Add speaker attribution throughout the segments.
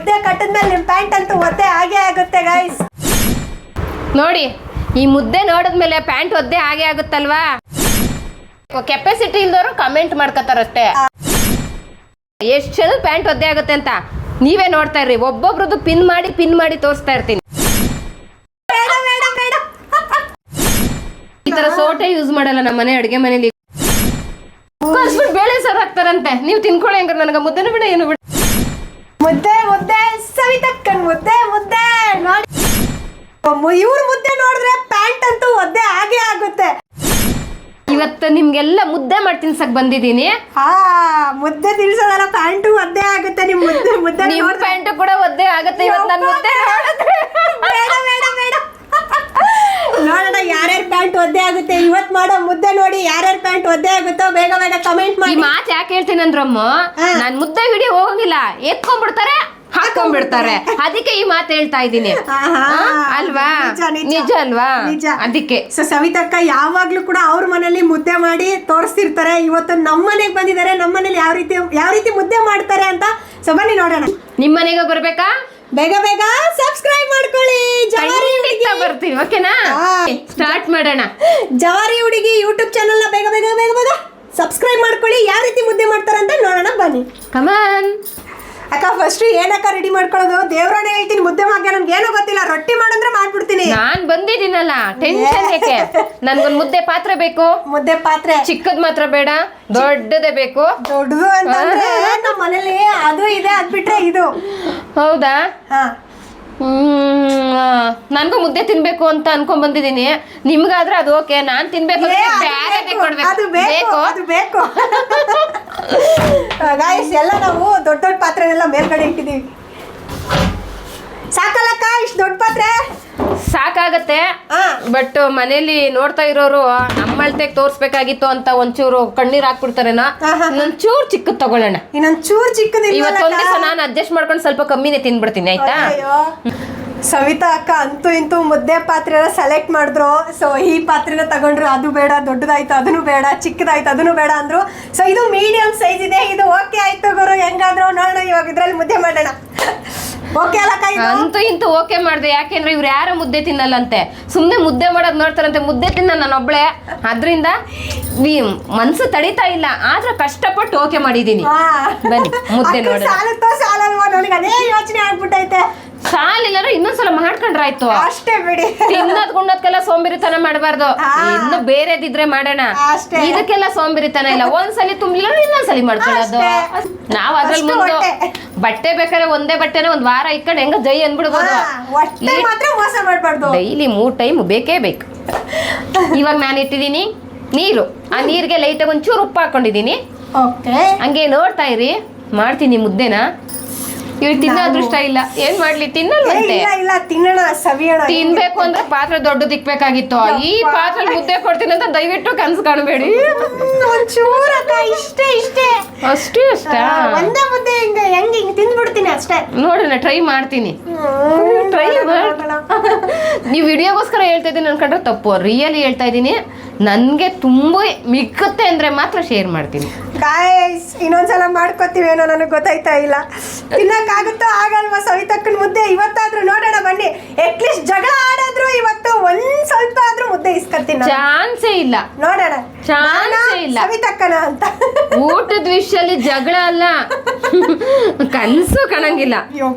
Speaker 1: ಮುದ್ದೆ ಕಟ್ಟಿದ್ಮೇಲೆ ನಿಮ್ಮ ಪ್ಯಾಂಟ್ ಅಂತೂ ಒದ್ದೆ ಆಗೇ ಆಗುತ್ತೆ ಗೈಸ್.
Speaker 2: ನೋಡಿ ಈ ಮುದ್ದೆ ನೋಡಿದ್ಮೇಲೆ ಪ್ಯಾಂಟ್ ಒದ್ದೆ ಆಗೇ ಆಗುತ್ತಲ್ವಾ. ಕೆಪಾಸಿಟಿ ಇಲ್ದವರು ಕಮೆಂಟ್ ಮಾಡ್ಕೊತಾರಷ್ಟೇ. ಎಷ್ಟು ಜನ ಪ್ಯಾಂಟ್ ಒದ್ದೆ ಆಗುತ್ತೆ ಅಂತ ನೀವೇ ನೋಡ್ತಾ ಇರ್ರಿ. ಒಬ್ಬೊಬ್ರದ್ದು ಪಿನ್ ಮಾಡಿ ತೋರಿಸ್ತಾ ಇರ್ತೀನಿ. ಈ ತರ ಸೋಟೆ ಯೂಸ್ ಮಾಡಲ್ಲ ನಮ್ಮ ಮನೆ ಅಡುಗೆ ಮನೇಲಿ. ಬೇಳೆ ಸಾರು ಹಾಕ್ತಾರಂತೆ, ನೀವು ತಿನ್ಕೊಳ್ಳಿ. ಹೆಂಗಾರ ನನಗೆ ಮುದ್ದೆನೂ ಬಿಡ ಏನು ಬಿಡ.
Speaker 1: ಮುದ್ದೆ ಸವಿತಕ್ಕನ್ ಮುದ್ದೆ ನೋಡಿ. ಇವ್ರ ಮುದ್ದೆ ನೋಡಿದ್ರೆ ಪ್ಯಾಂಟ್ ಅಂತೂ ಒದ್ದೆ ಆಗೇ ಆಗುತ್ತೆ.
Speaker 2: ಇವತ್ತು ನಿಮ್ಗೆಲ್ಲ ಮುದ್ದೆ ಮಾಡಿ ತಿನ್ಸಕ್ ಬಂದಿದ್ದೀನಿ.
Speaker 1: ಮುದ್ದೆ ತಿನ್ಸೋದಲ್ಲ, ಪ್ಯಾಂಟು ಒದ್ದೆ ಆಗುತ್ತೆ. ನಿಮ್ ಮುದ್ದೆ
Speaker 2: ಪ್ಯಾಂಟು ಕೂಡ ಒದ್ದೆ ಆಗುತ್ತೆ ಇವತ್ತು ನನ್ನ ಮುದ್ದೆ
Speaker 1: ಬೇಡ ನೋಡೋಣ ಯಾರ್ಯಾರ ಪ್ಯಾಂಟ್ ಒದ್ದೆ ಆಗುತ್ತೆ. ಇವತ್ ಮಾಡೋ ಮುದ್ದೆ ನೋಡಿ ಯಾರ್ಯಾರ ಪ್ಯಾಂಟ್ ಒದ್ದೆ ಆಗುತ್ತೋ ಬೇಗ ಕಮೆಂಟ್ ಮಾಡಿ.
Speaker 2: ಈ ಮಾತು ಯಾಕೆ ಹೇಳ್ತೀನಿ ಅಂದ್ರಮ್ಮ, ನಾನ್ ಮುದ್ದೆ ವಿಡಿಯೋ ಹೋಗಂಗಿಲ್ಲ, ಎತ್ಕೊಂಡ್ಬಿಡ್ತಾರೆ ಹಾಕೊಂಡ್ಬಿಡ್ತಾರೆ. ಅದಕ್ಕೆ ಈ ಮಾತು ಹೇಳ್ತಾ ಇದ್ದೀನಿ ಅಲ್ವಾ. ನಿಜ ಅಲ್ವಾ, ಅದಕ್ಕೆ.
Speaker 1: ಸವಿತಕ್ಕ ಯಾವಾಗ್ಲೂ ಕೂಡ ಅವ್ರ ಮನೇಲಿ ಮುದ್ದೆ ಮಾಡಿ ತೋರಿಸ್ತಿರ್ತಾರೆ. ಇವತ್ತು ನಮ್ಮ ಮನೆಗೆ ಬಂದಿದ್ದಾರೆ. ನಮ್ಮ ಮನೇಲಿ ಯಾವ ರೀತಿ ಮುದ್ದೆ ಮಾಡ್ತಾರೆ ಅಂತ ಸೊ ಬನ್ನಿ ನೋಡೋಣ.
Speaker 2: ನಿಮ್ ಮನೆಗೆ ಬರ್ಬೇಕಾ?
Speaker 1: ಬೇಗ ಸಬ್ಸ್ಕ್ರೈಬ್ ಮಾಡ್ಕೊಳ್ಳಿ. ಜವಾರಿ ಹುಡುಗಿ
Speaker 2: ಬರ್ತೀವಿ, ಓಕೆನಾ? ಸ್ಟಾರ್ಟ್ ಮಾಡೋಣ.
Speaker 1: ಜವಾರಿ ಹುಡುಗಿ ಯೂಟ್ಯೂಬ್ ಚಾನಲ್ ನ ಬೇಗ ಸಬ್ಸ್ಕ್ರೈಬ್ ಮಾಡ್ಕೊಳ್ಳಿ. ಯಾವ ರೀತಿ ಮುದ್ದೆ ಮಾಡ್ತಾರೆ ಅಂತ ನೋಡೋಣ ಬನ್ನಿ.
Speaker 2: ಕಮಾನ್
Speaker 1: ಅಕ್ಕ, ಫಸ್ಟ್ ಏನಕ್ಕ ರೆಡಿ ಮಾಡ್ಕೊಳ್ಳೋದು? ದೇವ್ರನ್ನೇ ಹೇಳ್ತೀನಿ, ಮುದ್ದೆ ಮಾಡ್ಗೆ ನನ್ಗೆ ಏನೋ ಗೊತ್ತಿಲ್ಲ. ರೊಟ್ಟಿ ಮಾಡಂದ್ರೆ ಮಾಡ್ಬಿಡ್ತೀನಿ.
Speaker 2: ನಾನ್ ಬಂದಿದ್ದೀನಲ್ಲ, ಟೆನ್ಷನ್ ಯಾಕೆ? ನನ್ಗೊಂದ್ ಮುದ್ದೆ ಪಾತ್ರೆ ಬೇಕು.
Speaker 1: ಮುದ್ದೆ ಪಾತ್ರೆ
Speaker 2: ಚಿಕ್ಕದ್ ಮಾತ್ರ ಬೇಡ, ದೊಡ್ಡದೇ ಬೇಕು.
Speaker 1: ದೊಡ್ಡದು ಅಂತಂದ್ರೆ ನಮ್ಮ ಮನೇಲಿ ಅದು ಇದೆ, ಅದ್ ಬಿಟ್ರೆ ಇದು.
Speaker 2: ಹೌದಾ? ನನ್ಗೂ ಮುದ್ದೆ ತಿನ್ಬೇಕು ಅಂತ ಅನ್ಕೊಂಡ್ ಬಂದಿದ್ದೀನಿ. ನಿಮ್ಗಾದ್ರೆ ಅದು ಓಕೆ, ನಾನ್ ತಿನ್ಬೇಕು
Speaker 1: ಅದು ಬೇಕು. ಗಾಯ್ಸ್, ಎಲ್ಲ ನಾವು ದೊಡ್ಡ ಪಾತ್ರೆನೆಲ್ಲ ಮೇಲ್ಗಡೆ ಇಟ್ಟಿದೀವಿ. ಸಾಕಲ್ಲಕ್ಕ ಇಷ್ಟು ದೊಡ್ಡ ಪಾತ್ರೆ?
Speaker 2: ಸಾಕಾಗತ್ತೆ. ಬಟ್ ಮನೇಲಿ ನೋಡ್ತಾ ಇರೋರು ನಮ್ಮ ಅಳತೆಗೆ ತೋರ್ಸ್ಬೇಕಾಗಿತ್ತು ಅಂತ ಒಂಚೂರು ಕಣ್ಣೀರ್ ಹಾಕ್ಬಿಡ್ತಾರೇನೋ. ಇನ್ನೊಂಚೂರು ಚಿಕ್ಕದ್ ತಗೊಳ್ಳೋಣ.
Speaker 1: ಇನ್ನೊಂಚೂರು ಚಿಕ್ಕದ.
Speaker 2: ಇವತ್ತೊಂದ್ ದಿವಸ ನಾನು ಅಡ್ಜಸ್ಟ್ ಮಾಡ್ಕೊಂಡು ಸ್ವಲ್ಪ ಕಮ್ಮಿನೇ ತಿನ್ಬಿಡ್ತೀನಿ, ಆಯ್ತಾ?
Speaker 1: ಸವಿತಾ ಅಕ್ಕ ಅಂತೂ ಇಂತೂ ಮುದ್ದೆ ಪಾತ್ರೆ ಸೆಲೆಕ್ಟ್ ಮಾಡಿದ್ರು. ಸೊ ಈ ಪಾತ್ರೆನ ತಗೊಂಡ್ರು. ಅದು ಬೇಡ, ದೊಡ್ಡದಾಯ್ತು ಅದನ್ನು ಬೇಡ, ಚಿಕ್ಕದಾಯ್ತು ಅದನ್ನು ಬೇಡ ಅಂದ್ರು. ಸೊ ಇದು ಮೀಡಿಯಂ ಸೈಜ್ ಇದೆ, ಇದು ಓಕೆ ಆಯ್ತು ಗುರು. ಹೆಂಗಾದ್ರು ನೋಡೋಣ, ಇವಾಗ ಇದ್ರಲ್ಲಿ ಮುದ್ದೆ ಮಾಡೋಣ. ಓಕೆ ಅಲ್ಲಕ್ಕ?
Speaker 2: ಅಂತೂ ಇಂತೂ ಓಕೆ ಮಾಡ್ದೆ. ಯಾಕೆಂದ್ರೆ ಇವ್ರು ಯಾರು ಮುದ್ದೆ ತಿನ್ನಲ್ಲಂತೆ, ಸುಮ್ನೆ ಮುದ್ದೆ ಮಾಡೋದ್ ನೋಡ್ತಾರಂತೆ. ಮುದ್ದೆ ತಿನ್ನ ನಾನೊಬ್ಳೆ, ಅದ್ರಿಂದ ಮನ್ಸು ತಡಿತಾ ಇಲ್ಲ. ಆದ್ರೆ ಕಷ್ಟಪಟ್ಟು ಓಕೆ ಮಾಡಿದೀನಿ. ಬನ್ನಿ ಮುದ್ದೆ ನೋಡ.
Speaker 1: ಸಾಲಲ್ವಾ? ನನಗೆ ಅದೇ ಯೋಚನೆ ಆಗ್ಬಿಟ್ಟೈತೆ.
Speaker 2: ಸಾಲಿಲ್ಲ ಇನ್ನೊಂದ್ಸಲ ಮಾಡ್ಕೊಂಡ್ರಾಯ್ತು
Speaker 1: ಅಷ್ಟೇ ಬಿಡಿ.
Speaker 2: ತಿನ್ನೋದ್ ಗುಣ್ಣೋದ್ಕೆಲ್ಲ ಸೋಂಬೇರಿತನ ಮಾಡಬಾರ್ದು. ಇನ್ನು ಬೇರೆದಿದ್ರೆ ಮಾಡೋಣ, ಇದಕ್ಕೆಲ್ಲ ಸೋಂಬೇರಿತನ ಇಲ್ಲ. ಒಂದ್ಸಲಿ ತುಂಬ್ಲಿಲ್ಲ ಇನ್ನೊಂದ್ಸಲಿ ಮಾಡ್ಕೊಳ್ಳೋದು. ನಾವ್ ಅದ್ರಲ್ಲಿ ಮುಂದೆ ಬಟ್ಟೆ ಬೇಕಾದ್ರೆ ಒಂದೇ ಬಟ್ಟೆನ ಒಂದ್ ವಾರ ಇಟ್ಕೊಂಡು ಹೆಂಗ ಜೈ ಅನ್ಬಿಡ್ಬೋದು. ಡೈಲಿ 3 ಟೈಮ್ ಬೇಕೇ ಬೇಕು. ಇವಾಗ ನಾನು ಇಟ್ಟಿದ್ದೀನಿ ನೀರು. ಆ ನೀರ್ಗೆ ಲೈಟಾಗಿ ಒಂಚೂರು ಉಪ್ಪು ಹಾಕೊಂಡಿದೀನಿ. ಹಂಗೆ ನೋಡ್ತಾ ಇರಿ, ಮಾಡ್ತೀನಿ ಮುದ್ದೆನ. ಇವ್ ತಿನ್ನೋ ಅದೃಷ್ಟ ಇಲ್ಲ, ಏನ್ ಮಾಡ್ಲಿ? ತಿನ್ನಲ್ವಂತೆ. ತಿನ್ಬೇಕು ಅಂದ್ರೆ ಪಾತ್ರೆ ದೊಡ್ಡದು ಇಕ್ಬೇಕಾಗಿತ್ತು. ಈ ಪಾತ್ರೆ ಮುದ್ದೆ ಕೊಡ್ತೀನಿ ಅಂತ ದಯವಿಟ್ಟು ಕನ್ಸು ಕಾಣಬೇಡಿ. ಅಷ್ಟೇ
Speaker 1: ಒಂದೇ ಮುದ್ದೆ ಹೆಂಗೆ ತಿಂದ್ಬಿಡ್ತೀನಿ ಅಷ್ಟೇ.
Speaker 2: ನೋಡೋಣ, ಟ್ರೈ ಮಾಡ್ತೀನಿ. ನೀವು ವಿಡಿಯೋಗೋಸ್ಕರ ಹೇಳ್ತಾ ಇದ್ದೀನಿ ಅನ್ಕೊಂಡ್ರೆ ತಪ್ಪು. ರಿಯಲಿ ಹೇಳ್ತಾ ಇದ್ದೀನಿ. ನನ್ಗೆ ತುಂಬಾ ಮಿಕ್ಕುತ್ತೆ ಅಂದ್ರೆ ಮಾತ್ರ ಶೇರ್ ಮಾಡ್ತೀನಿ.
Speaker 1: ಗಾಯ್ಸ್, ಇನ್ನೊಂದ್ಸಲ ಮಾಡ್ಕೋತೀವೇನೋ, ನನಗೆ ಗೊತ್ತಾಯ್ತಾ ಇಲ್ಲ. ತಿನ್ನಕ್ಕಾಗುತ್ತೋ ಆಗಲ್ವಾ ಸವಿತಕ್ಕನ ಮುದ್ದೆ? ಇವತ್ತಾದ್ರೂ ನೋಡೋಣ ಬನ್ನಿ. ಅಟ್ಲೀಸ್ಟ್ ಜಗಳ ಆಡಾದ್ರು ಇವತ್ತು ಒಂದ್ ಸ್ವಲ್ಪ ಆದ್ರೂ ಮುದ್ದೆ ಇಸ್ಕೊತೀನಿ.
Speaker 2: ಚಾನ್ಸೇ ಇಲ್ಲ.
Speaker 1: ನೋಡೋಣ,
Speaker 2: ಚಾನ್ಸೇ ಇಲ್ಲ.
Speaker 1: ಸವಿತಕ್ಕನ ಅಂತ
Speaker 2: ಊಟದ ವಿಷಯದಲ್ಲಿ ಜಗಳ ಅಲ್ಲ, ಕನ್ಸು ಕಾಣಂಗಿಲ್ಲ.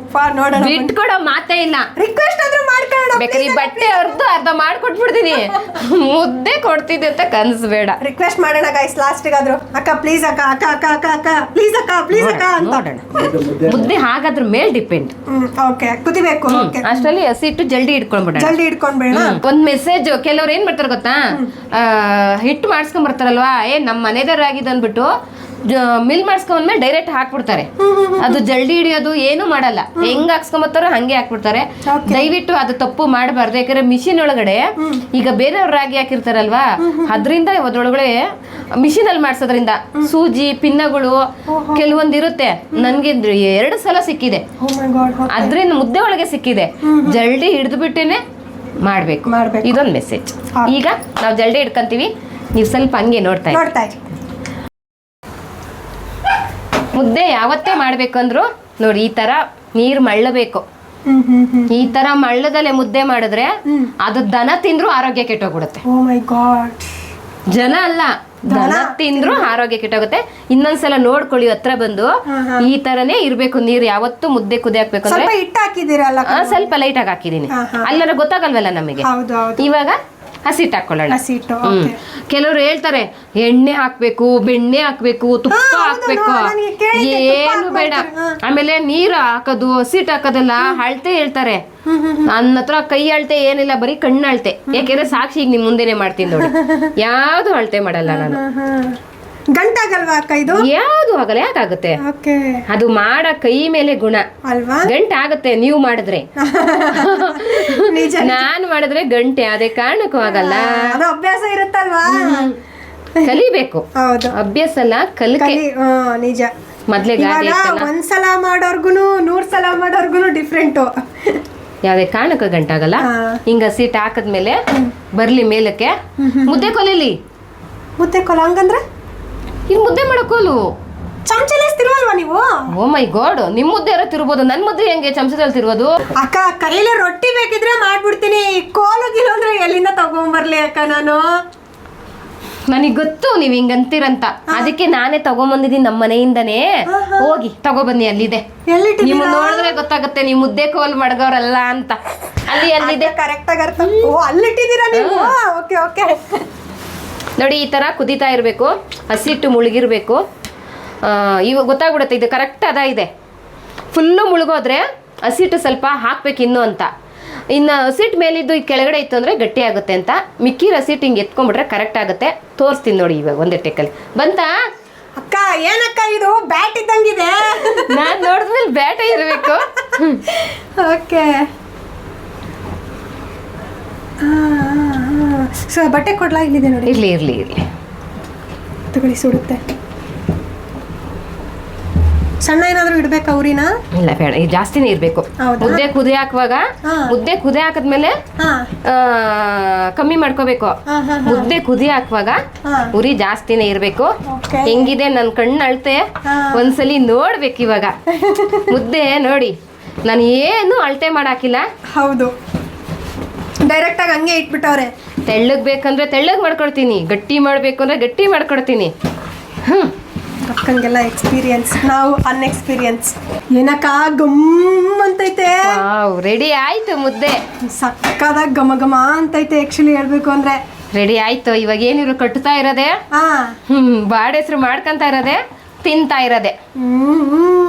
Speaker 1: ನೋಡೋಣ,
Speaker 2: ಬಿಟ್ಕೊಡೋ ಮಾತೇ ಇಲ್ಲ.
Speaker 1: ರಿಕ್ವೆಸ್ಟ್ ಆದ್ರೂ ಮಾಡ್ಕೊಳ್ಳೋಣ.
Speaker 2: ಬೇಕಾದ್ರೆ ಈ ಬಟ್ಟೆ ಅರ್ಧ ಮಾಡ್ಕೊಟ್ಬಿಡ್ತೀನಿ, ಮುದ್ದೆ ಕೊಡ್ತಿದ್ದೆ ಅಂತ ಕನ್ಸು ಬೇಡ.
Speaker 1: ರಿಕ್ವೆಸ್ಟ್ ಮಾಡೋಣ ಗೈಸ್ ಲಾಸ್ಟಿಗಾದ್ರೂ. ಅಕ್ಕ ಪ್ಲೀಸ್ ಅಕ್ಕ, ಅಕ್ಕ ಅಕ್ಕ ಅಕ್ಕ ಅಕ್ಕ ಪ್ಲೀಸ್ ಅಕ್ಕ ಪ್ಲೀಸ್ ಅಕ್ಕ ಅಂತ.
Speaker 2: ನೋಡೋಣ, ಮುದ್ದೆ ಹಾಗಾದ್ರ ಮೇಲ್ ಡಿಪೆಂಡ್.
Speaker 1: ಓಕೆ, ಕುದಿಬೇಕು.
Speaker 2: ಅಷ್ಟರಲ್ಲಿ ಹಸಿಟ್ಟು ಜಲ್ದಿ
Speaker 1: ಇಟ್ಕೊಂಡ್ಬಿಡೋಣ.
Speaker 2: ಒಂದ್ ಮೆಸೇಜ್ ಕೆಲವ್ರು ಏನ್ ಮಾಡ್ತಾರೆ ಗೊತ್ತಾ, ಹಿಟ್ಟು ಮಾಡ್ಸ್ಕೊಂಡ್ ಬರ್ತಾರಲ್ವಾ, ನಮ್ ಮನೆದವ್ರಾಗಿದ್ದು ಅಂದ್ಬಿಟ್ಟು ಮಿಲ್ ಮಾಡ್ಸ್ಕೊಂಡ್ಮೇಲೆ ಡೈರೆಕ್ಟ್ ಹಾಕ್ಬಿಡ್ತಾರೆ. ಅದು ಜಲ್ದಿ ಹಿಡಿಯೋದು ಏನು ಮಾಡಲ್ಲ. ಹೆಂಗ್ ಹಾಕ್ಸ್ಕೊಂಬತ್ತಾರೋ ಹಂಗೆ ಹಾಕ್ಬಿಡ್ತಾರೆ. ದಯವಿಟ್ಟು ಅದು ತಪ್ಪು ಮಾಡಬಾರ್ದು. ಯಾಕಂದ್ರೆ ಮಿಷಿನ್ ಒಳಗಡೆ ಈಗ ಬೇರೆಯವ್ರ ರಾಗಿ ಹಾಕಿರ್ತಾರಲ್ವಾ, ಅದ್ರಿಂದ ಅದ್ರೊಳಗಡೆ ಮಿಷಿನ್ ಅಲ್ಲಿ ಮಾಡ್ಸೋದ್ರಿಂದ ಸೂಜಿ ಪಿನ್ನಗಳು ಕೆಲವೊಂದಿರುತ್ತೆ. ನನ್ಗೆ 2 ಸಲ ಸಿಕ್ಕಿದೆ. ಅದ್ರಿಂದ ಮುದ್ದೆ ಒಳಗೆ ಸಿಕ್ಕಿದೆ. ಜಲ್ದಿ ಹಿಡಿದು ಬಿಟ್ಟೇನೆ ಮಾಡ್ಬೇಕು. ಇದೊಂದು ಮೆಸೇಜ್. ಈಗ ನಾವು ಜಲ್ದಿ ಹಿಡ್ಕೊಂತೀವಿ, ನೀವು ಸ್ವಲ್ಪ ಹಂಗೆ ನೋಡ್ತಾ ಇರಿ. ಮುದ್ದೆ ಯಾವತ್ತೇ ಮಾಡ್ಬೇಕಂದ್ರು ನೋಡಿ, ಈ ತರ ನೀರು ಮಳ್ಳಬೇಕು. ಈ ತರ ಮಳ್ಳದಲ್ಲೇ ಮುದ್ದೆ ಮಾಡಿದ್ರೆ ಅದು ದನ ತಿಂದ್ರು ಆರೋಗ್ಯ ಕೆಟ್ಟೋಗ್ಬಿಡುತ್ತೆ.
Speaker 1: ಓ ಮೈ ಗಾಡ್.
Speaker 2: ಜನ ಅಲ್ಲ, ದನ ತಿಂದ್ರು ಆರೋಗ್ಯ ಕೆಟ್ಟೋಗುತ್ತೆ. ಇನ್ನೊಂದ್ಸಲ ನೋಡ್ಕೊಳ್ಳಿ, ಹತ್ರ ಬಂದು ಈ ತರನೇ ಇರ್ಬೇಕು ನೀರು. ಯಾವತ್ತು ಮುದ್ದೆ ಕುದಿ ಹಾಕ್ಬೇಕು ಅಂದ್ರೆ
Speaker 1: ಸ್ವಲ್ಪ ಹಿಟ್ಟು ಹಾಕಿದ್ದೀರಲ್ಲ,
Speaker 2: ಸ್ವಲ್ಪ ಲೈಟ್ ಆಗಿ ಹಾಕಿದೀನಿ, ಅಲ್ಲರ ಗೊತ್ತಾಗಲ್ವಲ್ಲ ನಮಗೆ. ಇವಾಗ ಹಸಿಟ್ಟು ಹಾಕೊಳ್ಳೋಣ. ಕೆಲವರು ಹೇಳ್ತಾರೆ ಎಣ್ಣೆ ಹಾಕ್ಬೇಕು, ಬೆಣ್ಣೆ ಹಾಕ್ಬೇಕು, ತುಪ್ಪ ಹಾಕ್ಬೇಕು, ಏನು ಬೇಡ. ಆಮೇಲೆ ನೀರು ಹಾಕೋದು, ಹಸಿಟ್ಟು ಹಾಕೋದೆಲ್ಲ ಅಳತೆ ಹೇಳ್ತಾರೆ. ನನ್ನ ಹತ್ರ ಕೈ ಅಳತೆ ಏನಿಲ್ಲ, ಬರೀ ಕಣ್ಣು ಅಳತೆ. ಯಾಕೆಂದ್ರೆ ಸಾಕ್ಷಿ ಈಗ ನಿಮ್ ಮುಂದೆನೆ ಮಾಡ್ತೀನಿ ನೋಡಿ, ಯಾವ್ದು ಅಳತೆ ಮಾಡಲ್ಲ ನಾನು.
Speaker 1: ಗಂಟಾಗಲ್ವಾ ಅಕ್ಕ ಇದು? ಯಾವ್ದು
Speaker 2: ಆಗಲ್ಲ. ಯಾಕಾಗುತ್ತೆ? ಅದು ಮಾಡ ಕೈ ಮೇಲೆ ಗುಣ
Speaker 1: ಅಲ್ವಾ.
Speaker 2: ಗಂಟೆ ಆಗುತ್ತೆ ನೀವು ಮಾಡಿದ್ರೆ. ನಾನ್ ಮಾಡಿದ್ರೆ ಗಂಟೆ ಅದೇ ಕಾರಣಕ್ಕೂ ಆಗಲ್ಲ.
Speaker 1: ಅಭ್ಯಾಸ ಇರುತ್ತಲ್ವಾ,
Speaker 2: ಕಲಿಬೇಕು. ಅಭ್ಯಾಸ ಅಲ್ಲ, ಕಲಿಕೆ.
Speaker 1: ನಿಜ.
Speaker 2: ಮೊದ್ಲೇ ಗಾಡಿ
Speaker 1: ಒಂದ್ಸಲ ಮಾಡೋರ್ಗುನು 100 ಸಲ ಮಾಡೋರ್ಗುನು ಡಿಫ್ರೆಂಟ್.
Speaker 2: ಯಾವ್ದೇ ಕಾರಣಕ್ಕೂ ಗಂಟಾಗಲ್ಲ. ಹಿಂಗ ಸೀಟ್ ಹಾಕದ್ಮೇಲೆ ಬರ್ಲಿ ಮೇಲಕ್ಕೆ ಮುದ್ದೆ ಕೊಲೆಲಿ.
Speaker 1: ಮುದ್ದೆ ಕೊಲ ಹಂಗಂದ್ರೆ
Speaker 2: ಈಗ ಮುದ್ದೆ ಮಾಡೋಕೋಲು
Speaker 1: ಚಮಚಲ್ಲಿ ತಿರುವಲ್ವಾ ನೀವು?
Speaker 2: ಓ ಮೈ ಗಾಡ್, ನಿಮ್ ಮುದ್ದೆ ಯಾರೋ ತಿರ್ಬೋದು, ನನ್ ಮುದ್ದೆ ಹೆಂಗೆ ಚಮಚದಲ್ಲಿ ತಿರುವುದು?
Speaker 1: ಅಕ್ಕ ಕೈಲಿ ರೊಟ್ಟಿ ಬೇಕಿದ್ರೆ ಮಾಡ್ಬಿಡ್ತೀನಿ, ಕೋಲು ಗಿಲು ಅಂದ್ರೆ ಎಲ್ಲಿಂದ ತಗೊಂಬರ್ಲಿ ಅಕ್ಕ ನಾನು?
Speaker 2: ನನಗ್ ಗೊತ್ತು ನೀವ್ ಹಿಂಗಂತೀರಂತ, ಅದಕ್ಕೆ ನಾನೇ ತಗೊಂಬಂದಿದ್ದೀನಿ ನಮ್ಮ ಮನೆಯಿಂದನೇ. ಹೋಗಿ ತಗೊಬನ್ನಿ, ಅಲ್ಲಿದೆ. ನಿಮ್ ನೋಡಿದ್ರೆ ಗೊತ್ತಾಗುತ್ತೆ ನೀವು ಮುದ್ದೆ ಕೋಲ್ ಮಡಗವ್ರಲ್ಲ ಅಂತ. ಅಲ್ಲಿದೆ
Speaker 1: ಕರೆಕ್ಟ್ ಆಗಿ ಅರ್ಥ. ಓ, ಅಲ್ಲಿಟ್ಟಿದ್ದೀರಾ ನೀವು? Okay okay.
Speaker 2: ನೋಡಿ, ಈ ತರ ಕುದೀತಾ ಇರಬೇಕು, ಹಸಿಟ್ಟು ಮುಳುಗಿರ್ಬೇಕು. ಇವಾಗ ಗೊತ್ತಾಗ್ಬಿಡುತ್ತೆ ಇದು ಕರೆಕ್ಟ್ ಅದ ಇದೆ. ಫುಲ್ಲು ಮುಳುಗೋದ್ರೆ ಹಸಿಟ್ಟು ಸ್ವಲ್ಪ ಹಾಕ್ಬೇಕು ಇನ್ನು ಅಂತ. ಇನ್ನು ಹಸಿಟ್ಟು ಮೇಲಿದ್ದು ಈ ಕೆಳಗಡೆ ಇತ್ತು ಅಂದ್ರೆ ಗಟ್ಟಿ ಆಗುತ್ತೆ ಅಂತ. ಮಿಕ್ಕಿ ಹಸಿಟ್ಟು ಹಿಂಗೆ ಎತ್ಕೊಂಡ್ಬಿಟ್ರೆ ಕರೆಕ್ಟ್ ಆಗುತ್ತೆ. ತೋರಿಸ್ತೀನಿ ನೋಡಿ ಇವಾಗ ಒಂದೇ ಟೆಕ್ಕಲ್ಲಿ. ಬಂತಾ
Speaker 1: ಅಕ್ಕ? ಏನಕ್ಕ ಇದು ಬ್ಯಾಟ್ ಇದ್ದಂಗಿದೆ.
Speaker 2: ನಾನು ನೋಡಿದ್ಮೇಲೆ ಬ್ಯಾಟ ಇರಬೇಕು.
Speaker 1: ಓಕೆ. ಬಟ್ಟೆ ಕೊಡ್ಲಾ? ಇಲ್ಲಿದೆ ನೋಡಿ.
Speaker 2: ಇರ್ಲಿ ಇರ್ಲಿ ಇರ್ಲಿ,
Speaker 1: ತಗೊಳ್ಳಿ, ಸುಡುತ್ತೆ. ಸಣ್ಣ ಏನಾದ್ರು ಇಡ್ಬೇಕಾ ಊರಿನ?
Speaker 2: ಇಲ್ಲ ಬೇಡ, ಇದು ಜಾಸ್ತಿನೇ ಇರ್ಬೇಕು. ಮುದ್ದೆ ಕುದಿ ಹಾಕುವಾಗ, ಮುದ್ದೆ ಕುದಿ ಹಾಕದ್ಮೇಲೆ ಕಮ್ಮಿ ಮಾಡ್ಕೋಬೇಕು. ಮುದ್ದೆ ಕುದಿ ಹಾಕುವಾಗ ಉರಿ ಜಾಸ್ತಿನೇ ಇರ್ಬೇಕು. ಹೆಂಗಿದೆ ನನ್ ಕಣ್ಣು ಅಳತೆ ಒಂದ್ಸಲಿ ನೋಡ್ಬೇಕು. ಇವಾಗ ಮುದ್ದೆ ನೋಡಿ, ನಾನು ಏನು ಅಳತೆ ಮಾಡಾಕಿಲ್ಲ.
Speaker 1: ಹೌದು, ಡೈರೆಕ್ಟ್ ಆಗಿ ಹಂಗೆ ಇಟ್ಬಿಟ್ಟವ್ರೆ.
Speaker 2: ತೆಳ್ಳಗ್ ಬೇಕಂದ್ರೆ ತೆಳ್ಳಗ್ ಮಾಡ್ಕೊಡ್ತೀನಿ, ಗಟ್ಟಿ ಮಾಡ್ಬೇಕು ಅಂದ್ರೆ ಗಟ್ಟಿ ಮಾಡ್ಕೊಡ್ತೀನಿ.
Speaker 1: ಅಕ್ಕಂಗೆಲ್ಲ ಎಕ್ಸ್ಪೀರಿಯನ್ಸ್, ನಾವು ಅನ್ಎಕ್ಸ್ಪೀರಿಯನ್ಸ್. ಏನಕ್ಕ ಗಮ್ ಅಂತೈತೆ.
Speaker 2: ರೆಡಿ ಆಯ್ತು ಮುದ್ದೆ.
Speaker 1: ಸಕ್ಕದಾಗ ಘಮ ಘಮ ಅಂತೈತೆ ಆಕ್ಚುಲಿ ಹೇಳ್ಬೇಕು ಅಂದ್ರೆ.
Speaker 2: ರೆಡಿ ಆಯ್ತು. ಇವಾಗ ಏನಿರು ಕಟ್ಟುತ್ತಾ ಇರೋದೆ, ಬಾಡೆ ಹೆಸರು ಮಾಡ್ಕೊಂತ ಇರೋದೆ, ತಿಂತಾ ಇರೋದೆ.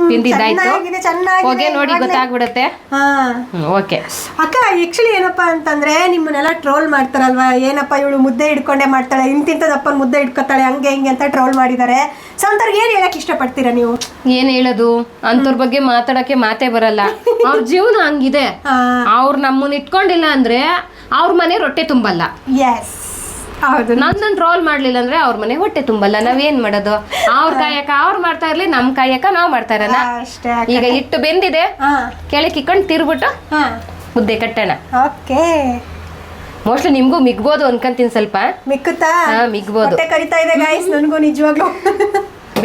Speaker 2: ತಿಂದಿದ್ದಾಯ್ತು, ಹೋಗಿ ನೋಡಿ ಗೊತ್ತಾಗ್ಬಿಡುತ್ತೆ. ಓಕೆ
Speaker 1: ಅಕ್ಕ, ಆಕ್ಚುಲಿ ಏನಪ್ಪಾ ಅಂತಂದ್ರೆ ನಿಮ್ಮನ್ನೆಲ್ಲ ಟ್ರೋಲ್ ಮಾಡ್ತಾರಲ್ವಾ, ಏನಪ್ಪಾ ಇವಳು ಮುದ್ದೆ ಹಿಡ್ಕೊಂಡೆ ಮಾಡ್ತಾಳೆ, ಇಂತಿಂತದಪ್ಪ ಮುದ್ದೆ ಹಿಡ್ಕೊತಾಳೆ, ಹಂಗೆ ಹಿಂಗೆ ಅಂತ ಟ್ರೋಲ್ ಮಾಡಿದ್ದಾರೆ. ಸೊ ಅಂತವ್ರಿಗೆ ಏನ್ ಹೇಳಕ್ ಇಷ್ಟಪಡ್ತೀರಾ ನೀವು?
Speaker 2: ಏನ್ ಹೇಳೋದು, ಅಂತವ್ರ ಬಗ್ಗೆ ಮಾತಾಡಕ್ಕೆ ಮಾತೇ ಬರಲ್ಲ. ಅವ್ರ ಜೀವನ ಹಂಗಿದೆ. ಅವ್ರು ನಮ್ಮನ್ನ ಇಟ್ಕೊಂಡಿಲ್ಲ ಅಂದ್ರೆ ಅವ್ರ ಮನೆ ರೊಟ್ಟೆ ತುಂಬಲ್ಲ.
Speaker 1: ಎಸ್, ಹೌದು.
Speaker 2: ನನ್ನ ಟ್ರೋಲ್ ಮಾಡ್ಲಿಲ್ಲ ಅಂದ್ರೆ ಅವ್ರ ಮನೆ ಹೊಟ್ಟೆ ತುಂಬಲ್ಲ. ನಾವೇನ್ ಮಾಡೋದು? ಅವ್ರ ಕಾಯಕ ಅವ್ರು ಮಾಡ್ತಾ ಇರ್ಲಿ, ನಮ್ ಕಾಯಕ ನಾವ್ ಮಾಡ್ತಾ ಇರೋಣ. ಈಗ ಹಿಟ್ಟು ಬೆಂದಿದೆ, ಕೆಳಕ್ಕೆ ಇಕ್ಕೊಂಡು ತಿರ್ಬಿಟ್ಟು ಮುದ್ದೆ ಕಟ್ಟೋಣ.
Speaker 1: ಓಕೆ.
Speaker 2: ಮೋಸ್ಟ್ಲಿ ನಿಮ್ಗೂ ಮಿಗ್ಬೋದು ಅನ್ಕೊಂತೀನಿ. ಸ್ವಲ್ಪ
Speaker 1: ಮಿಕ್ಕುತ್ತಾ?
Speaker 2: ಮಿಗ್ಬೋದು.
Speaker 1: ಕರಿತಾ ಇದೆ ಗೈಸ್, ನನಗೂ ನಿಜವಾಗ್ಲೂ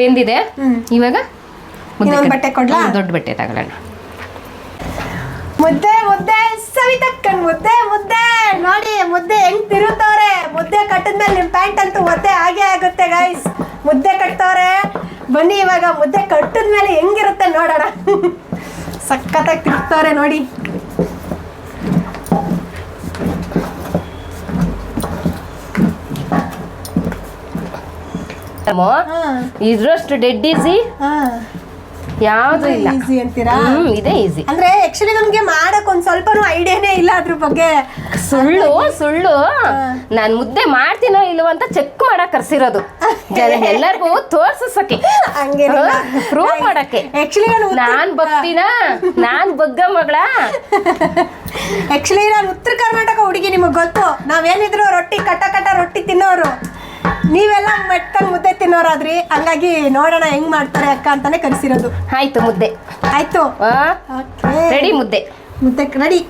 Speaker 2: ಬೆಂದಿದೆ. ಇವಾಗ
Speaker 1: ಬಟ್ಟೆ ಕೊಡ್ಲಾ?
Speaker 2: ದೊಡ್ಡ ಬಟ್ಟೆ ತಗೊಳ್ಳೋಣ.
Speaker 1: ಮುದ್ದೆ ಮುದ್ದೆ ಸವಿತಕ್ಕನ್ ಮುದ್ದೆ ಮುದ್ದೆ ನೋಡಿ, ಮುದ್ದೆ ಹೆಂಗ್ ತಿರುತ್ತವ್ರೆ. ಮುದ್ದೆ ಕಟ್ಟಿದ್ಮೇಲೆ ನಿಮ್ ಪ್ಯಾಂಟ್ ಅಂತೂ ಒದ್ದೆ ಹಾಗೆ ಆಗುತ್ತೆ ಗೈಸ್. ಮುದ್ದೆ ಕಟ್ತವ್ರೆ, ಬನ್ನಿ ಇವಾಗ ಮುದ್ದೆ ಕಟ್ಟಿದ್ಮೇಲೆ ಹೆಂಗಿರುತ್ತೆ ನೋಡೋಣ. ಸಖತ್ತಾಗಿ ತಿರುಗ್ತವ್ರೆ ನೋಡಿ.
Speaker 2: ಇದ್ರಷ್ಟು ಡೆಡ್ ಈಸಿ ಯಾವ್ದು ಇಲ್ಲ.
Speaker 1: ಈಸಿ ಅಂತೀರಾ?
Speaker 2: ಇದೆ ಈಸಿ.
Speaker 1: ಅಂದ್ರೆ ಆಕ್ಚುಲಿ ನಮ್ಗೆ ಮಾಡಕ್ ಒಂದ್ ಸ್ವಲ್ಪನೂ ಐಡಿಯಾನೇ ಇಲ್ಲ ಅದ್ರ ಬಗ್ಗೆ.
Speaker 2: ಸುಳ್ಳು ನಾನ್ ಮುದ್ದೆ ಮಾಡ್ತೀನೋ ಇಲ್ವೋ ಅಂತ ಚೆಕ್ ಮಾಡಕ್ ಕರ್ಸಿರೋದು ಎಲ್ಲರಿಗೂ ತೋರ್ಸಕ್ಕೆ, ಪ್ರೂವ್ ಮಾಡಕ್ಕೆ.
Speaker 1: ಆಕ್ಚುಲಿ
Speaker 2: ನಾನ್ ಬಗ್ತೀನ, ನಾನ್ ಬಗ್ಗ ಮಗಳ.
Speaker 1: ಆಕ್ಚುಲಿ ನಾನು ಉತ್ತರ ಕರ್ನಾಟಕ ಹುಡುಗಿ, ನಿಮಗ್ ಗೊತ್ತು. ನಾವೇನಿದ್ರು ರೊಟ್ಟಿ ಕಟ್ಟ ರೊಟ್ಟಿ ತಿನ್ನೋರು, ನೀವೆಲ್ಲ ಮೆಟ್ಕೊಂಡು ಮುದ್ದೆ ತಿನ್ನೋರಾದ್ರಿ. ಹಂಗಾಗಿ ನೋಡೋಣ ಹೆಂಗ್ ಮಾಡ್ತಾರೆ ಅಕ್ಕ ಅಂತಾನೆ ಕರ್ಸಿರೋದು.
Speaker 2: ಆಯ್ತು ಮುದ್ದೆ
Speaker 1: ಆಯ್ತು,
Speaker 2: ರೆಡಿ. ಮುದ್ದೆ
Speaker 1: ರೆಡಿ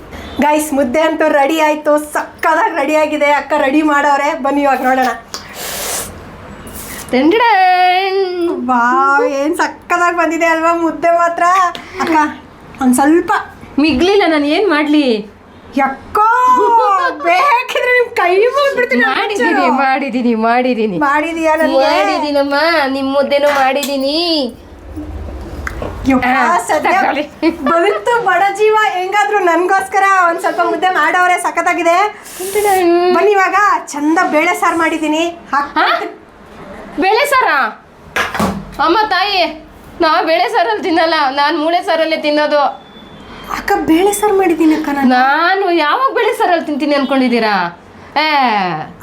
Speaker 1: ಗೈಸ್. ಮುದ್ದೆ ಅಂತೂ ರೆಡಿ ಆಯ್ತು, ಸಕ್ಕದಾಗಿ ರೆಡಿ ಆಗಿದೆ. ಅಕ್ಕ ರೆಡಿ ಮಾಡವ್ರೆ, ಬನ್ನಿ ಇವಾಗ ನೋಡೋಣ.
Speaker 2: ವಾವ್,
Speaker 1: ಏನ್ ಸಕ್ಕದಾಗಿ ಬಂದಿದೆ ಅಲ್ವಾ ಮುದ್ದೆ ಮಾತ್ರ. ಅಕ್ಕ ಒಂದ್ ಸ್ವಲ್ಪ
Speaker 2: ಮಿಗ್ಲಿಲ್ಲ, ನಾನು ಏನ್ ಮಾಡ್ಲಿ?
Speaker 1: ಯಾಕೋ ಬೇಕಿದ್ರೆ ನಿಮ್ ಕೈ ಮುಗ್ಬಿಡ್ತೀನಿ. ಮಾಡಿದೀಯಾ ನನಗೆ?
Speaker 2: ಮಾಡಿದೀನಮ್ಮ, ನಿಮ್ ಮುದ್ದೆನೂ ಮಾಡಿದೀನಿ.
Speaker 1: ಸದ್ಯ ಬದುಕ್ತು ಬಡ ಜೀವ ಹೆಂಗಾದ್ರು ನನ್ಗೋಸ್ಕರ ಒಂದ್ ಸ್ವಲ್ಪ ಮುದ್ದೆ ಮಾಡವ್ರೆ, ಸಖತ್ತಾಗಿದೆ. ಬನ್ನಿ ಇವಾಗ ಚಂದ ಬೇಳೆ ಸಾರು ಮಾಡಿದೀನಿ.
Speaker 2: ಬೇಳೆ ಸಾರ? ಅಮ್ಮ ತಾಯಿ, ನಾ ಬೇಳೆ ಸಾರಲ್ಲಿ ತಿನ್ನಲ್ಲ, ನಾನು ಮೂಳೆ ಸಾರಲ್ಲೇ ತಿನ್ನೋದು.
Speaker 1: ಅಕ್ಕ ಬೇಳೆ ಸಾರು ಮಾಡಿದೀನಿ ಅಕ್ಕ.
Speaker 2: ನಾನು ಯಾವಾಗ ಬೇಳೆ ಸಾರಲ್ಲಿ ತಿಂತೀನಿ ಅನ್ಕೊಂಡಿದ್ದೀರಾ?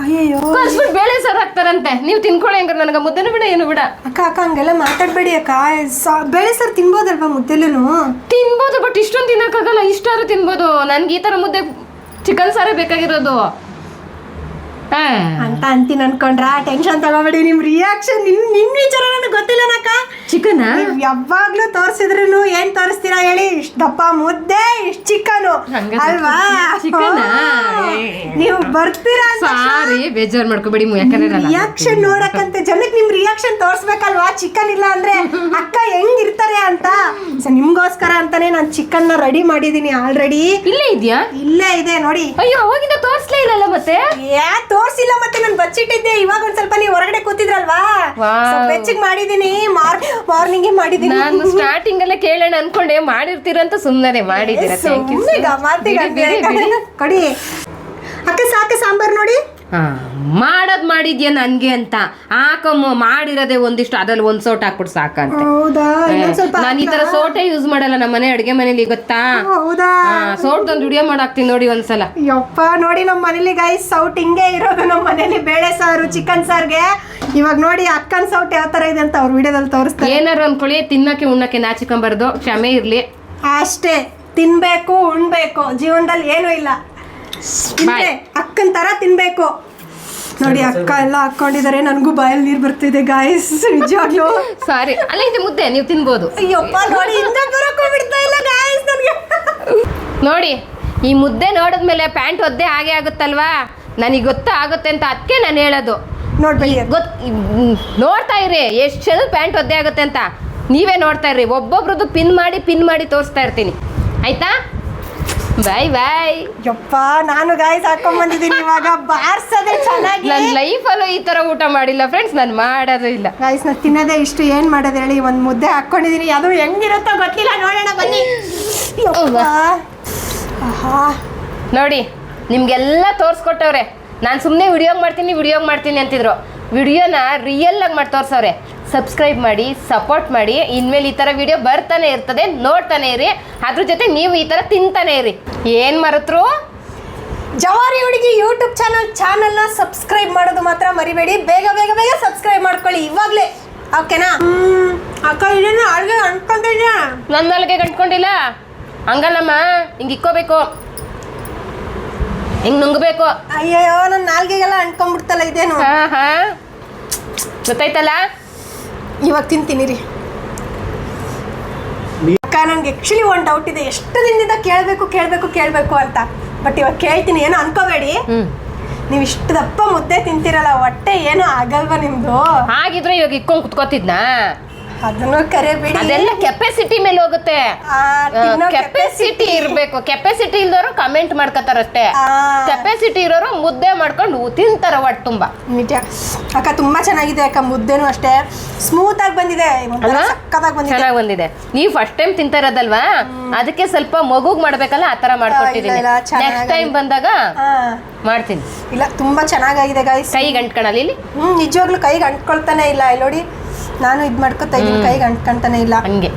Speaker 1: ಅಯ್ಯೋ
Speaker 2: ಕಳ್ಸ್ಬಿಟ್ಟು ಬೇಳೆ ಸಾರು ಹಾಕ್ತಾರಂತೆ, ನೀವು ತಿನ್ಕೊಳ್ಳಿ. ಹಂಗಾರೆ ನನಗೆ ಮುದ್ದೆನೂ ಬಿಡ ಏನು ಬಿಡ.
Speaker 1: ಅಕ್ಕ ಹಂಗೆಲ್ಲ ಮಾತಾಡ್ಬೇಡಿ ಅಕ್ಕ. ಬೇಳೆ ಸಾರು ತಿನ್ಬೋದಲ್ವಾ ಮುದ್ದೆಲ್ಲೂ?
Speaker 2: ತಿನ್ಬೋದು, ಬಟ್ ಇಷ್ಟೊಂದು ತಿನ್ನಕ್ಕಾಗಲ್ಲ. ಇಷ್ಟಾದ್ರೂ ತಿನ್ಬೋದು. ನನ್ಗೆ ಈ ತರ ಮುದ್ದೆ ಚಿಕನ್ ಸಾರೇ ಬೇಕಾಗಿರೋದು
Speaker 1: ಅಂತ ಅಂತೀನಿ ಅನ್ಕೊಂಡ್ರ. ಟೆನ್ಷನ್ ತಗೋಬೇಡಿ. ನಿಮ್ ರಿಯಾಕ್ಷನ್ ನಿನ್ ವಿಚಾರ ನನಗೆ ಗೊತ್ತಿಲ್ಲನಕ್ಕ.
Speaker 2: ಚಿಕನ್
Speaker 1: ಯಾವಾಗ್ಲೂ ತೋರಿಸಿದ್ರು ಏನ್ ತೋರಿಸ್ತೀರಾ ಹೇಳಿ? ಇಷ್ಟ ದಪ್ಪ ಮುದ್ದೆ, ಇಷ್ಟ ಚಿಕನ್ ಅಲ್ವಾ?
Speaker 2: ಚಿಕನ್
Speaker 1: ನೀವು ಬರ್ತೀರಾ
Speaker 2: ಸಾರಿ, ಬೇಜಾರ್ ಮಾಡ್ಕೋಬೇಡಿ. ಯಾಕಂದ್ರೆ
Speaker 1: ರಿಯಾಕ್ಷನ್ ನೋಡಕ್ಕಂತೆ ಜನಕ್ಕೆ ನಿಮ್ ರಿಯಾಕ್ಷನ್ ತೋರ್ಸ್ಬೇಕಲ್ವಾ? ಚಿಕನ್ ಇಲ್ಲ ಅಂದ್ರೆ ಅಕ್ಕ ಹೆಂಗಿರ್ತಾರೆ ಅಂತ. ಸೊ ನಿಮ್ಗೋಸ್ಕರ ಅಂತಾನೆ ನಾನು ಚಿಕನ್ ನ ರೆಡಿ ಮಾಡಿದೀನಿ ಆಲ್ರೆಡಿ.
Speaker 2: ಇಲ್ಲೇ ಇದೆಯಾ?
Speaker 1: ಇಲ್ಲೇ ಇದೆ ನೋಡಿ.
Speaker 2: ಅಯ್ಯೋ, ಅವಾಗಿಂದ ತೋರಿಸ್ಲೇ ಇಲ್ಲಲ್ಲ. ಮತ್ತೆ
Speaker 1: ತೋರ್ಸಿಲ್ಲ, ಮತ್ತೆ ನಾನು ಬಚ್ಚಿಟ್ಟಿದ್ದೆ. ಇವಾಗ ಒಂದ್ ಸ್ವಲ್ಪ ನೀವು ಹೊರಗಡೆ ಕೂತಿದ್ರಲ್ವಾ, ಬೆಚ್ಚಗ್ ಮಾಡಿದೀನಿ. ಮಾರ್ನಿಂಗ್ ಮಾಡಿದೀನಿ.
Speaker 2: ನಾನು ಸ್ಟಾರ್ಟಿಂಗ್ ಅಲ್ಲೇ ಕೇಳೋಣ ಅನ್ಕೊಂಡೆ, ಮಾಡಿರ್ತೀರಂತ ಸುಮ್ಮನೆ ಮಾಡಿದ್ದೀರಾ.
Speaker 1: ಕೊಡಿ ಅಕ್ಕ. ಸಾಕ ಸಾಂಬಾರ್ ನೋಡಿ.
Speaker 2: ಮಾಡೋದ್ ಮಾಡಿದ್ಯಾ ನನ್ಗೆ ಅಂತ ಹಾಕಮ್ಮ. ಮಾಡಿರೋದೇ ಒಂದಿಷ್ಟು, ಅದ್ರಲ್ಲಿ ಒಂದ್ ಸೋಟ್ ಹಾಕ್ಬಿಟ್ಟು ಸಾಕಂತ. ನಾನು ಈ ತರ ಸೋಟೆ ಯೂಸ್ ಮಾಡಲ್ಲ ನಮ್ಮ ಮನೆ ಅಡ್ಗೆ ಮನೇಲಿ, ಗೊತ್ತಾ?
Speaker 1: ಹೌದಾ?
Speaker 2: ಸೋಟ್ದೊಂದು ವಿಡಿಯೋ ಮಾಡಾಕ್ತೀನಿ ನೋಡಿ ಒಂದ್ಸಲ.
Speaker 1: ಯಪ್ಪ ನೋಡಿ, ನಮ್ಮ ಮನೇಲಿ ಗೈಸ್ ಸೌಟ್ ಹಿಂಗೆ ಇರೋದು. ನಮ್ಮ ಮನೇಲಿ ಬೇಳೆ ಸಾರು, ಚಿಕನ್ ಸಾರ್ಗೆ. ಇವಾಗ ನೋಡಿ ಅಕ್ಕನ್ ಸೌಟ್ ಯಾವ ತರ ಇದೆ ಅಂತ ಅವ್ರ ವಿಡಿಯೋದಲ್ಲಿ ತೋರಿಸ್ತಾರೆ.
Speaker 2: ಏನಾರು ಅನ್ಕೊಳ್ಳಿ, ತಿನ್ನಕ್ಕೆ ಉಣ್ಣಕ್ಕೆ ನಾಚಿಕೊಂಬಾರ್ದು, ಕ್ಷಮೆ ಇರ್ಲಿ
Speaker 1: ಅಷ್ಟೇ. ತಿನ್ಬೇಕು, ಉಣ್ಬೇಕು, ಜೀವನದಲ್ಲಿ ಏನೂ ಇಲ್ಲ. ಅಕ್ಕನ್ ತರ ತಿನ್ಬೇಕು ನೋಡಿ. ಅಕ್ಕ ಎಲ್ಲ ಹಾಕೊಂಡಿದ್ದಾರೆ, ನನ್ಗೂ ಬಾಯಲ್ಲಿ ನೀರ್ ಬರ್ತಿದೆ ಗಾಯ್ಸ್, ನಿಜವಾಗ್ಲೂ.
Speaker 2: ಸಾರಿ. ಅಲ್ಲ, ಇದು ಮುದ್ದೆ ನೀವು ತಿನ್ಬೋದು.
Speaker 1: ಅಯ್ಯಪ್ಪ ನೋಡಿ, ಇಂದ ಬರಕ್ಕೂ ಬಿಡ್ತಾ ಇಲ್ಲ ಗಾಯ್ಸ್ ನನಗೆ.
Speaker 2: ನೋಡಿ, ಈ ಮುದ್ದೆ ನೋಡಿದ್ಮೇಲೆ ಪ್ಯಾಂಟ್ ಒದ್ದೆ ಹಾಗೆ ಆಗುತ್ತಲ್ವಾ? ನನಗೆ ಗೊತ್ತಾಗುತ್ತೆ ಅಂತ ಅದಕ್ಕೆ ನಾನು ಹೇಳೋದು.
Speaker 1: ನೋಡ್ಬೇಡಿ,
Speaker 2: ನೋಡ್ತಾ ಇರಿ ಎಷ್ಟು ಜನ ಪ್ಯಾಂಟ್ ಒದ್ದೆ ಆಗುತ್ತೆ ಅಂತ. ನೀವೇ ನೋಡ್ತಾ ಇರ್ರಿ. ಒಬ್ಬೊಬ್ರದ್ದು ಪಿನ್ ಮಾಡಿ ತೋರಿಸ್ತಾ ಇರ್ತೀನಿ, ಆಯ್ತಾ? ಬಾಯ್ ಬಾಯ್.
Speaker 1: ಯಪ್ಪ ನಾನು ಗಾಯ್ಸ್ ಹಾಕೊಂಡ್ ಬಂದಿದ್ದೀನಿ. ಇವಾಗ ಬಾರ್ಸದೆ ಚೆನ್ನಾಗಿ.
Speaker 2: ನನ್ನ ಲೈಫಲ್ಲೂ ಈ ತರ ಊಟ ಮಾಡಿಲ್ಲ ಫ್ರೆಂಡ್ಸ್, ನಾನು ಮಾಡೋದು ಇಲ್ಲ
Speaker 1: ಗಾಯ್ಸ್. ನಾನು ತಿನ್ನೋದೇ ಇಷ್ಟು. ಏನ್ ಮಾಡೋದು ಹೇಳಿ? ಒಂದು ಮುದ್ದೆ ಹಾಕೊಂಡಿದೀನಿ, ಅದು ಹೆಂಗಿರುತ್ತೋ ಗೊತ್ತಿಲ್ಲ, ನೋಡೋಣ ಬನ್ನಿ.
Speaker 2: ನೋಡಿ, ನಿಮ್ಗೆಲ್ಲ ತೋರಿಸ್ಕೊಟ್ಟವ್ರೆ. ನಾನು ಸುಮ್ಮನೆ ವಿಡಿಯೋ ಮಾಡ್ತೀನಿ ಅಂತಿದ್ರು. ವಿಡಿಯೋನ ರಿಯಲ್ ಆಗಿ ಮಾಡಿ ತೋರ್ಸವ್ರೆ. ಸಬ್ಸ್ಕ್ರೈಬ್ ಮಾಡಿ, ಸಪೋರ್ಟ್ ಮಾಡಿ. ಇನ್ಮೇಲೆ ಈ ಥರ ವಿಡಿಯೋ ಬರ್ತಾನೆ ಇರ್ತದೆ, ನೋಡ್ತಾನೆ ಇರಿ. ಅದ್ರ ಜೊತೆ ನೀವು ಈ ಥರ ತಿಂತಾನೆ ಇರಿ. ಏನು ಮರೆತರು?
Speaker 1: ಜವಾರಿ ಹುಡುಗಿ ಯೂಟ್ಯೂಬ್ ಚಾನಲ್ನ ಸಬ್ಸ್ಕ್ರೈಬ್ ಮಾಡೋದು ಮಾತ್ರ ಮರಿಬೇಡಿ. ಬೇಗ ಸಬ್ಸ್ಕ್ರೈಬ್ ಮಾಡ್ಕೊಳ್ಳಿ ಇವಾಗಲೇ, ಓಕೆನಾ? ಅಕ್ಕ ಇದೇನು ಅಡುಗೆ ಅಂಟ್ಕೊಂಡಿದ್ಯಾ?
Speaker 2: ನನ್ನ ಅಲ್ಲಿಗೆ ಗಂಟ್ಕೊಂಡಿಲ್ಲ. ಹಂಗಲ್ಲಮ್ಮ, ಹಿಂಗೆ ಇಕ್ಕೋಬೇಕು, ಹಿಂಗೆ ನುಂಗಬೇಕು.
Speaker 1: ಅಯ್ಯಯ್ಯೋ, ನನ್ನ ನಾಲ್ಗೆಗೆಲ್ಲ ಅಂಟ್ಕೊಂಡ್ಬಿಡ್ತಲ್ಲ. ಇದೇನು?
Speaker 2: ಗೊತ್ತಾಯ್ತಲ್ಲ?
Speaker 1: ಇವಾಗ ತಿಂತೀನಿ ರೀ ಅಕ್ಕ. ನನಗೆ ಆ್ಯಕ್ಚುಲಿ ಒಂದು ಡೌಟ್ ಇದೆ. ಎಷ್ಟು ದಿನದಿಂದ ಕೇಳಬೇಕು ಅಂತ. ಬಟ್ ಇವಾಗ ಕೇಳ್ತೀನಿ, ಏನೋ ಅನ್ಕೋಬೇಡಿ. ನೀವು ಇಷ್ಟು ದಪ್ಪ ಮುದ್ದೆ ತಿಂತೀರಲ್ಲ, ಹೊಟ್ಟೆ ಏನೋ ಆಗಲ್ವಾ ನಿಮ್ದು?
Speaker 2: ಹಾಗಿದ್ರೆ ಇವಾಗ ಇಕ್ಕೊಂಡು ಕುತ್ಕೋತಿದ್ನಾ?
Speaker 1: ಅದನ್ನು ಕರೆ ಬಿಡಿ.
Speaker 2: ಅದೆಲ್ಲ ಕೆಪಾಸಿಟಿ ಮೇಲೆ ಹೋಗುತ್ತೆ. ಕೆಪಾಸಿಟಿ ಇರಬೇಕು. ಕೆಪಾಸಿಟಿ ಇಲ್ದವರು ಕಮೆಂಟ್ ಮಾಡ್ಕೋತಾರಷ್ಟೇ. ಕೆಪಾಸಿಟಿ ಇರೋರು ಮುದ್ದೆ ಮಾಡ್ಕೊಂಡು ತಿಂತಾರ ಹೊಟ್ಟೆ ತುಂಬಾ.
Speaker 1: ನಿಜ ಅಕ್ಕ, ತುಂಬಾ ಚೆನ್ನಾಗಿದೆ ಅಕ್ಕ. ಮುದ್ದೆನೂ ಅಷ್ಟೇ ಸ್ಮೂತ್ ಆಗಿ ಬಂದಿದೆ,
Speaker 2: ಚೆನ್ನಾಗಿ ಬಂದಿದೆ. ನೀವು ಫಸ್ಟ್ ಟೈಮ್ ತಿಂತಾ ಇರೋದಲ್ವಾ, ಅದಕ್ಕೆ ಸ್ವಲ್ಪ ಮಗುಗ್ ಮಾಡ್ಬೇಕಲ್ಲ, ಆತರ ಮಾಡ್ಕೊಟ್ಟಿದ್ದೀನಿ. ನೆಕ್ಸ್ಟ್ ಟೈಮ್ ಬಂದಾಗ ಮಾಡ್ತೀನಿ.
Speaker 1: ಇಲ್ಲ, ತುಂಬಾ ಚೆನ್ನಾಗಿದೆ ಗಾಯ್ಸ್.
Speaker 2: ಕೈಗೆ ಅಂಟ್ಕೊಳ್ಳಿ ಇಲ್ಲಿ.
Speaker 1: ನಿಜವಾಗ್ಲೂ ಕೈಗೆ ಅಂಟ್ಕೊಳ್ತಾನೆ ಇಲ್ಲ. ಇಲ್ಲಿ ನೋಡಿ, ನಾನು ಇದು ಮಾಡ್ಕೊತಾ ಇದ್ದೀನಿ, ಕೈಗೆ ಅಂಟ್ಕೊಂತಾನೆ ಇಲ್ಲ.
Speaker 2: ಹಂಗೆ